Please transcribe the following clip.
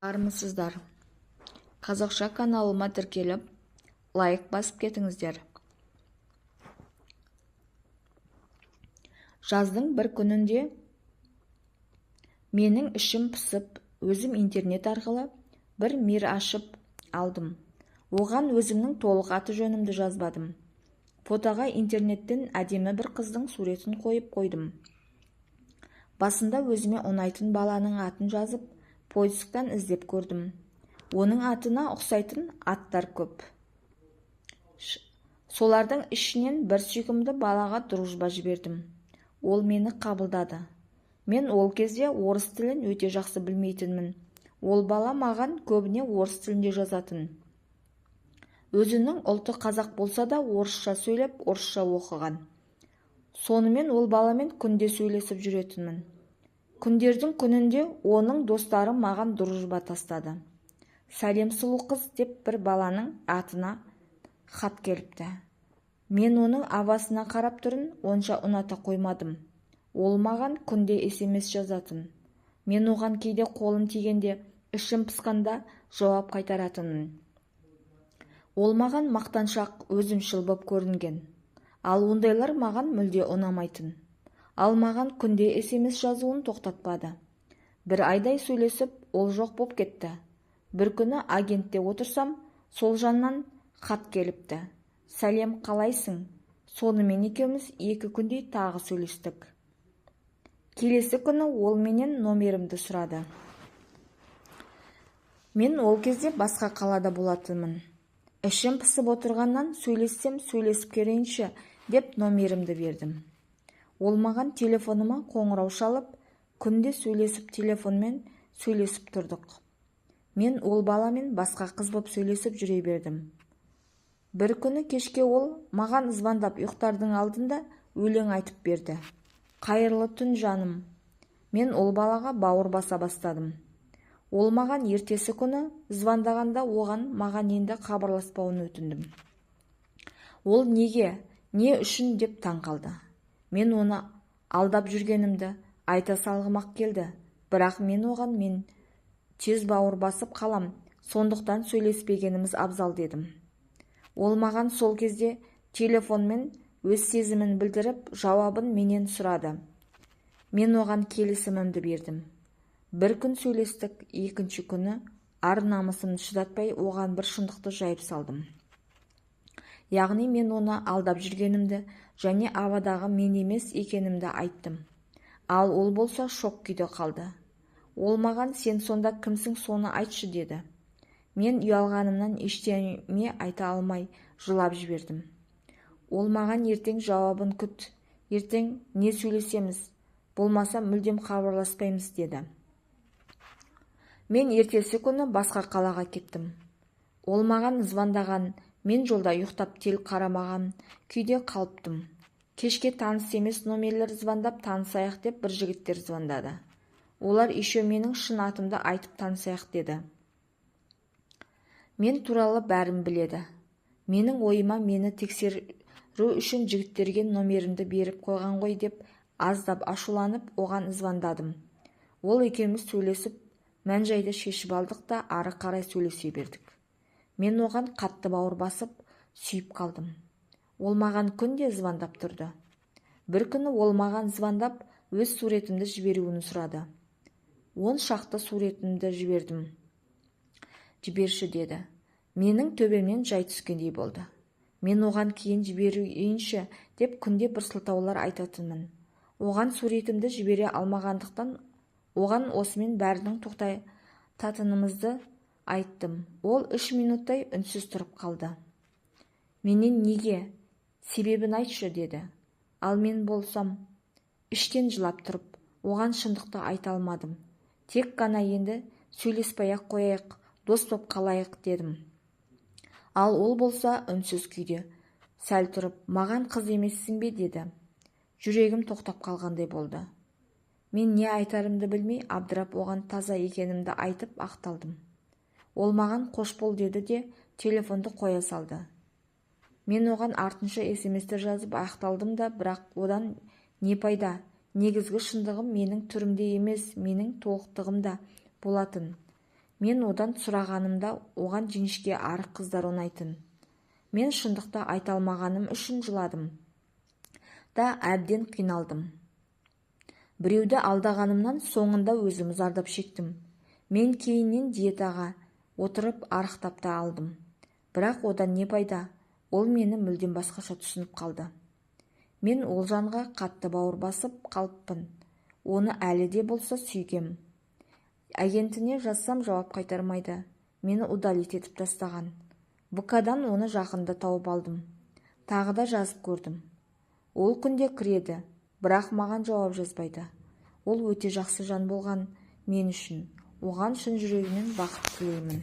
Армысыздар. Қазақша каналыма тіркеліп, лайк басып кетіңіздер. Жаздың бір күнінде менің ішім пысып, өзім интернет арқылы бір мир ашып алдым. Оған өзімнің толық аты жөнімді жазбадым. Фотоға интернеттен әдемі бір қыздың суретін қойдым. Басында өзіме ұнайтын баланың атын жазып, поисктан іздеп көрдім. Оның атына ұқсайтын аттар көп. Солардың ішінен бір сүйкімді балаға дружба жібердім. Ол мені қабылдады. Мен ол кезде орыс тілін өте жақсы білмейтінмін. Ол бала маған көбіне орыс тілінде жазатын. Өзінің ұлты қазақ болса да орысша сөйлеп, орысша оқыған. Сонымен ол баламен күнде сөйлесіп жүретінмін. Күндердің күнінде оның достары маған дружба тастады. Сәлем сұлу қыз деп бір баланың атына хат келіпті. Мен оның авасына қарап тұрын онша ұната қоймадым. Ол маған күнде SMS жазатын. Мен оған кейде қолым тигенде, ішім пысқанда жауап қайтаратынмын. Ол маған мақтаншақ, өзімшіл боп көрінген. Ал ондайлар маған мүлде ұнамайтын. Ал маған күнде SMS жазуын тоқтатпады. Бір айдай сөйлесіп, ол жоқ боп кетті. Бір күні агентте отырсам, сол жаннан хат келіпті. Сәлем, қалайсың? Сонымен екеуміз 2 күндей тағы сөйлестік. Келесі күні ол менен номерімді сұрады. Мен ол кезде басқа қалада болатынмын. Ішім пысып отырғаннан сөйлессем сөйлесіп керейінші деп номерімді бердім. Ол маған телефоныма қоңырау шалып, күнде сөйлесіп телефонмен сөйлесіп тұрдық. Мен ол баламен басқа қыз боп сөйлесіп жүре бердім. Бір күні кешке ол маған звондап ұйықтардың алдында өлең айтып берді. Қайырлы түн жаным. Мен ол балаға бауыр баса бастадым. Ол маған ертесі күні звондағанда оған маған енді хабарласпауын өтіндім. Ол неге, не үшін деп таң қалды. Мен оны алдап жүргенімді айта салғым-ақ келді. Бірақ мен оған тез бауыр басып қалам, сондықтан сөйлеспегеніміз абзал дедім. Ол маған сол кезде телефонмен өз сезімін білдіріп, жауабын менен сұрады. Мен оған келісімімді бердім. Бір күн сөйлестік, екінші күні ар-намысымды шыдатпай оған бір шындықты жайып салдым. Яғни мен оны алдап жүргенімді және авадағы мен емес екенімді айттым. Ал ол болса шок күйде қалды. Ол маған сен сонда кімсің соны айтшы деді. Мен ұялғанымнан ештеме айта алмай жылап жібердім. Ол маған ертең жауабын күт, ертең не сөйлесеміз, болмаса мүлдем хабарласпаймыз деді. Мен ертесі күні басқа қалаға кеттім. Ол маған звондаған, мен жолда ұйықтап тел қарамаған күйде қалыптым. Кешке таныс емес номерлер звондап танысайық деп бір жігіттер звондады. Олар еще менің шын атымды айтып танысайық деді. Мен туралы бәрін біледі. Менің ойыма мені тексеру үшін жігіттерге номерімді беріп қойған ғой деп аздап ашуланып оған звондадым. Ол екеуміз сөйлесіп, мән-жайды шешіп алдық та ары қарай сөйлесе бердік. Мен оған қатты бауыр басып, сүйіп қалдым. Ол маған күнде звондап тұрды. Бір күні ол маған звондап, өз суретімді жіберуін сұрады. 10 шақты суретімді жіберші деді. Менің төбемнен жай түскендей болды. Мен оған кейін жіберейінші деп күнде бір сылтаулар айтатынмын. Оған суретімді жібере алмағандықтан оған осымен бәрінің тоқтататынымызды айттым. Ол 3 минуттай үнсіз тұрып қалды. Менен неге? Себебін айтшы деді. Ал мен болсам, іштен жылап тұрып, оған шындықты айта алмадым. Тек қана енді сөйлеспей-ақ қояйық, дос боп қалайық дедім. Ал ол болса үнсіз күйде. Сәл тұрып, маған қыз емессің бе деді. Жүрегім тоқтап қалғандай болды. Мен не айтарымды білмей, абдырап оған таза екенімді айтып ақталдым. Ол маған қош бол деді де телефонды қоя салды. Мен оған артынша SMS-тер жазып ақталдым да, бірақ одан не пайда? Негізгі шындығым менің түрімде емес, менің толықтығымда болатын. Мен одан сұрағанымда оған жіңішке арық қыздар ұнайтын. Мен шындықты айта алмағаным үшін жыладым да әбден қиналдым. Біреуді алдағанымнан соңында өзім зардап шектім. Мен кейіннен диетаға отырып арықтап та алдым. Бірақ одан не пайда? Ол мені мүлдем басқаша түсініп қалды. Мен ол жанға қатты бауыр басып қалыппын. Оны әлі де болса сүйгем. Агентіне жазсам жауап қайтармайды. Мені удалить етіп тастаған. ВК-дан оны жақында тауып алдым. Тағы да жазып көрдім. Ол күнде кіреді, бірақ маған жауап жазбайды. Ол өте жақсы жан болған мен үшін. Оған шын жүрегімнен бақыт тілеймін.